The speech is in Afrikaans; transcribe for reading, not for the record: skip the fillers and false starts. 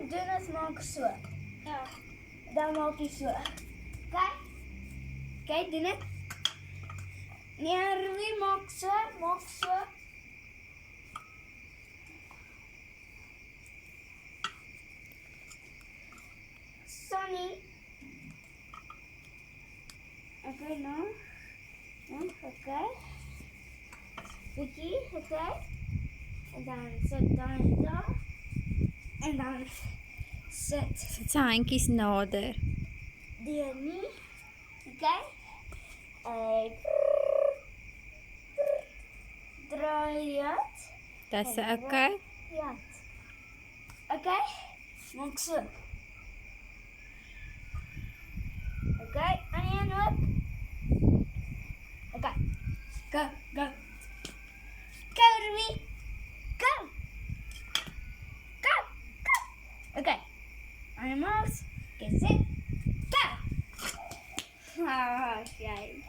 doen ons maak so. Ja. Dan maak jy so. Kyk. Kyk, doen dit. Nee, Rui maak so, maak so. Sunny. Okay, nou. Okay. Vicky, okay. En dan sit dan daar. En dan sit Sit sy handjies nader. die nie. Okay. Draai het. Dis sy okay. Ja. Okay. Maak so. Okay, en een ook. Okay. Go, go. Go, Rui. Go. Go, go. Okay. On your marks, get set, go. Ah, okay.